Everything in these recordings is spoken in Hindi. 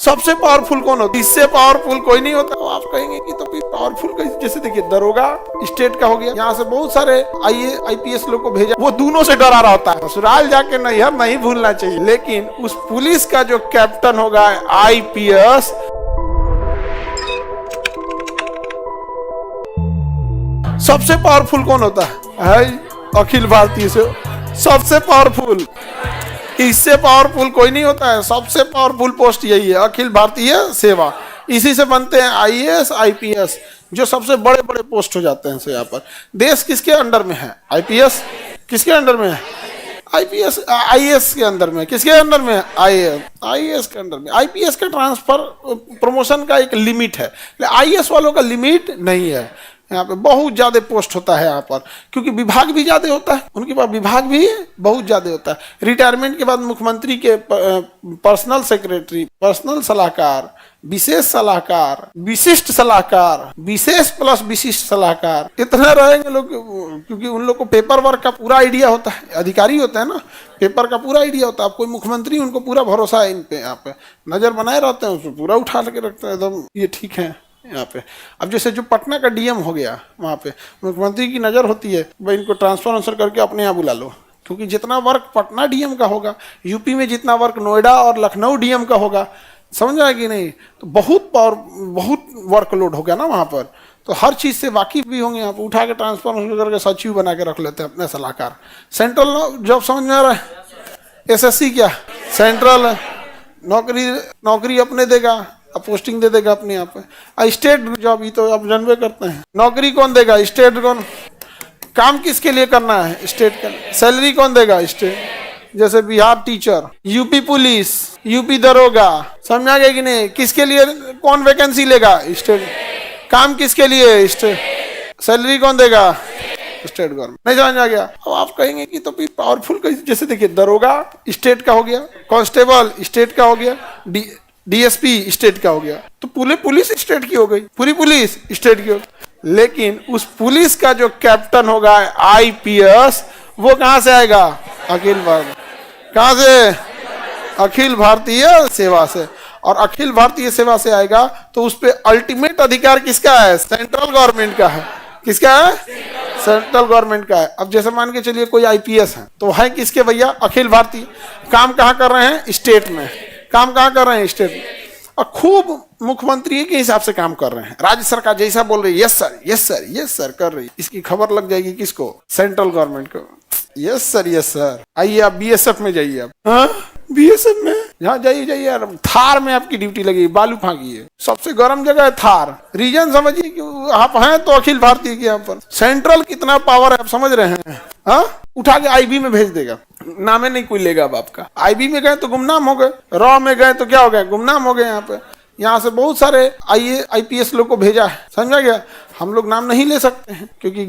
सबसे पावरफुल कौन होता है? इससे पावरफुल कोई नहीं होता। तो आप कहेंगे कि तो फिर पावरफुल कैसे? जैसे देखिए दरोगा स्टेट का हो गया, यहाँ से बहुत सारे IAS लोग को भेजा, वो दोनों से डरा रहा होता है। ससुराल जाके नैहर नहीं भूलना चाहिए। लेकिन उस पुलिस का जो कैप्टन होगा IPS, सबसे पावरफुल कौन होता है? अखिल भारतीय से सबसे पावरफुल, इससे पावरफुल कोई नहीं होता है। सबसे पावरफुल पोस्ट यही है, अखिल भारतीय सेवा। इसी से बनते हैं IAS IPS, जो सबसे बड़े बड़े पोस्ट हो जाते हैं। यहाँ पर देश किसके अंडर में है? IPS किसके अंडर में है? IPS IAS के अंदर में। किसके अंडर में है? IAS के अंडर में। IPS का ट्रांसफर प्रमोशन का एक लिमिट है, IAS वालों का लिमिट नहीं है। यहाँ पे बहुत ज्यादा पोस्ट होता है यहाँ पर, क्योंकि विभाग भी ज्यादा होता है, उनके पास विभाग भी बहुत ज्यादा होता है। रिटायरमेंट के बाद मुख्यमंत्री के पर्सनल सेक्रेटरी, पर्सनल सलाहकार, विशेष सलाहकार, विशिष्ट सलाहकार, विशेष प्लस विशिष्ट सलाहकार, इतना रहेंगे लोग, क्योंकि उन लोग को पेपर वर्क का पूरा आइडिया होता है। अधिकारी होता है ना, पेपर का पूरा आइडिया होता है। अब कोई मुख्यमंत्री, उनको पूरा भरोसा है इन पे, यहाँ पे नजर बनाए रहते हैं, उसको पूरा उठा के रखते हैं एकदम, ये ठीक है यहाँ पे। अब जैसे जो पटना का DM हो गया, वहाँ पे मुख्यमंत्री की नज़र होती है, भाई इनको ट्रांसफर करके अपने यहाँ बुला लो, क्योंकि जितना वर्क पटना DM का होगा, यूपी में जितना वर्क नोएडा और लखनऊ DM का होगा, समझ आए कि नहीं? तो बहुत वर्कलोड हो गया ना वहाँ पर, तो हर चीज़ से वाकिफ भी होंगे। यहाँ पर उठा के ट्रांसफर करके सचिव बना के रख लेते हैं अपने सलाहकार। सेंट्रल जॉब समझ में आ रहा है? SSC क्या सेंट्रल नौकरी अपने देगा, पोस्टिंग दे देगा अपने यहाँ पे। स्टेट जॉब ही तो आप जानवे करते हैं, नौकरी कौन देगा? स्टेट। कौन काम किसके लिए करना है? स्टेट का। सैलरी कौन देगा? स्टेट। जैसे Bihar teacher, UP police, UP दरोगा, समझा गया कि नहीं? किसके लिए कौन वैकेंसी लेगा? स्टेट। काम किसके लिए? स्टेट। सैलरी कौन देगा? State government. नहीं समझ आ गया? अब आप कहेंगे कि तो फिर पावरफुल कैसे? जैसे देखिए दरोगा स्टेट का हो गया, कांस्टेबल स्टेट का हो गया, DSP स्टेट का हो गया, तो पूरी पुलिस स्टेट की हो गई, पूरी पुलिस स्टेट की हो गई। लेकिन उस पुलिस का जो कैप्टन होगा IPS, वो कहां से आएगा? अखिल भारतीय। कहां से? अखिल भारतीय सेवा से। और अखिल भारतीय सेवा से आएगा तो उस पर अल्टीमेट अधिकार किसका है? सेंट्रल गवर्नमेंट का है। किसका है? सेंट्रल गवर्नमेंट का है। अब जैसे मान के चलिए कोई IPS है, तो है किसके भैया? अखिल भारतीय। काम कहाँ कर रहे हैं? स्टेट में। काम कहाँ कर रहे हैं? स्टेट में। और खूब मुख्यमंत्री के हिसाब से काम कर रहे हैं। राज्य सरकार जैसा बोल रही है, yes sir yes sir yes sir कर रही है, इसकी खबर लग जाएगी किसको? सेंट्रल गवर्नमेंट को। Yes sir. आइए आप BSF में जाइए। आप हाँ BSF में यहाँ जाइए यार, थार में आपकी ड्यूटी लगी, बालू फांकिए। सबसे गर्म जगह है थार। रीजन समझिए कि आप हैं तो अखिल भारतीय के यहाँ पर। सेंट्रल कितना पावर है आप समझ रहे हैं? हाँ, उठा के IB में भेज देगा, नामे नहीं कोई लेगा अब आपका। IB में गए तो गुमनाम हो गए, रॉ में गए तो क्या हो गए? गुमनाम हो गए। यहाँ पे यहाँ से बहुत सारे IPS लोग को भेजा है, समझा गया? हम लोग नाम नहीं ले सकते हैं, क्योंकि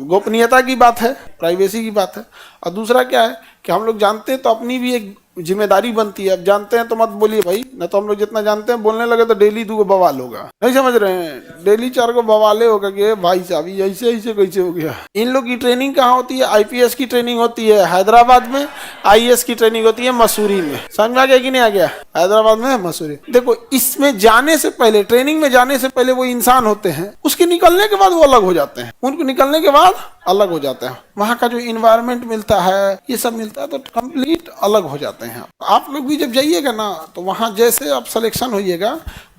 गोपनीयता की बात है, प्राइवेसी की बात है। और दूसरा क्या है कि हम लोग जानते हैं तो अपनी भी एक जिम्मेदारी बनती है। अब जानते हैं तो मत बोलिए भाई, न तो हम लोग जितना जानते हैं बोलने लगे तो डेली 2 बवाल होगा। नहीं समझ रहे हैं? डेली 4 बवाले होगा कि भाई साहब ऐसे कैसे हो गया। इन लोग की ट्रेनिंग कहाँ होती है? IPS की ट्रेनिंग होती है हैदराबाद में, IAS की ट्रेनिंग होती है मसूरी में। समझ में आ गया कि नहीं आ गया? हैदराबाद में, मसूरी। देखो, इसमें जाने से पहले, ट्रेनिंग में जाने से पहले वो इंसान होते हैं, उसके निकलने के बाद वो अलग हो जाते हैं। उनको निकलने के बाद अलग हो जाते हैं। वहाँ का जो इन्वायरमेंट मिलता है, ये सब मिलता है, तो कंप्लीट अलग हो जाते हैं। आप लोग भी जब जाइएगा ना, तो वहाँ जैसे आप सिलेक्शन होइएगा,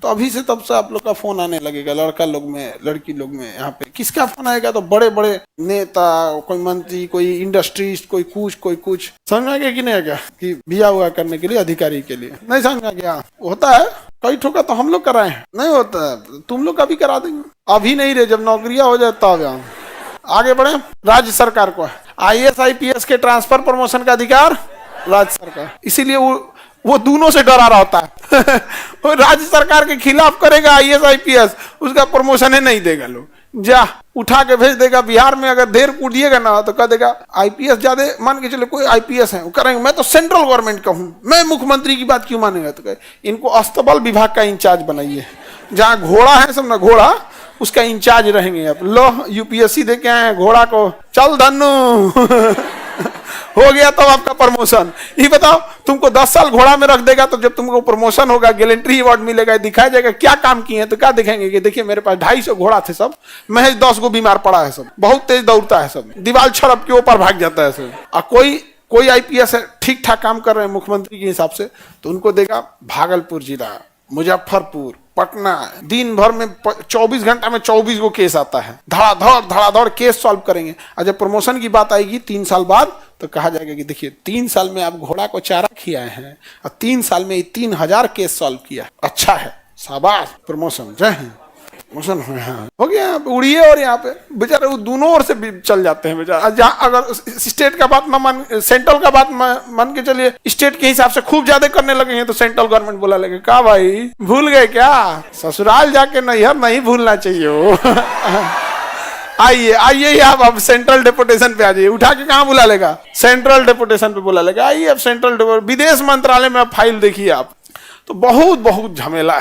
तो अभी से तब से आप लोग का फोन आने लगेगा, लड़का लोग में, लड़की लोग में। यहाँ पे किसका फोन आएगा? तो बड़े बड़े नेता, कोई मंत्री, कोई इंडस्ट्रीज, कोई कुछ। समझ में आ गया कि नहीं आ गया? कि बिया हुआ करने के लिए, अधिकारी के लिए। नहीं समझ में आ गया? होता है कई ठोका तो हम लोग कराए हैं, नहीं होता है तुम लोग का भी करा देंगे। अभी नहीं रहे, जब नौकरियां हो जाए तब आगे बढ़े। राज्य सरकार को IAS IPS के ट्रांसफर प्रमोशन का अधिकार राज्य सरकार, इसीलिए वो दोनों से डरा रहा होता है। वो राज्य सरकार के खिलाफ करेगा IAS IPS, उसका प्रमोशन है नहीं देगा। लोग जा उठा के भेज देगा। बिहार में अगर देर कूदिएगा ना तो कह देगा IPS ज्यादा, मान के चलो कोई IPS है, वो करेंगे मैं तो सेंट्रल गवर्नमेंट का हूँ, मैं मुख्यमंत्री की बात क्यों मानेगा? तो कहे इनको अस्तबल विभाग का इंचार्ज बनाइए। जहाँ घोड़ा है, सब ना घोड़ा, उसका इंचार्ज रहेंगे। आप लो UPSC दे के आए हैं घोड़ा को, चल धन्नू हो गया तब आपका प्रमोशन। ये बताओ, तुमको 10 साल घोड़ा में रख देगा तो जब तुमको प्रमोशन होगा, गैलेंट्री अवार्ड मिलेगा, दिखाया जाएगा क्या काम किए हैं, तो क्या दिखाएंगे कि देखिए मेरे पास 250 घोड़ा थे सब, महज 10 गो बीमार पड़ा है, सब बहुत तेज दौड़ता है, सब दीवार छड़प के ऊपर भाग जाता है सब। और कोई आईपीएस ठीक ठाक काम कर रहे हैं मुख्यमंत्री के हिसाब से, तो उनको देगा भागलपुर जिला, मुजफ्फरपुर, पटना, दिन भर में 24 घंटा में 24 गो केस आता है, धड़ाधड़ केस सॉल्व करेंगे। और जब प्रमोशन की बात आएगी 3 साल बाद, तो कहा जाएगा कि देखिए 3 साल में आप घोड़ा को चारा खिलाए हैं और 3 साल में 3000 केस सॉल्व किया, अच्छा है, शाबाश, प्रमोशन, जय हिंद, प्रमोशन हो गया, उड़िए। और यहाँ पे बेचारे वो दोनों ओर से भी चल जाते हैं बेचारा। जहाँ अगर स्टेट का बात सेंट्रल का बात मान के चलिए, स्टेट के हिसाब से खूब ज्यादा करने लगेंगे तो सेंट्रल गवर्नमेंट बोला लगे, का भाई भूल गए क्या, ससुराल जाके नैहर नहीं भूलना चाहिए हो। आइए आप अब सेंट्रल डेपुटेशन पे आ जाइए, उठा के कहाँ बुला लेगा, सेंट्रल डेपुटेशन पे बुला लेगा। आइए अब सेंट्रल विदेश मंत्रालय में आप फाइल देखिए आप, तो बहुत झमेला है।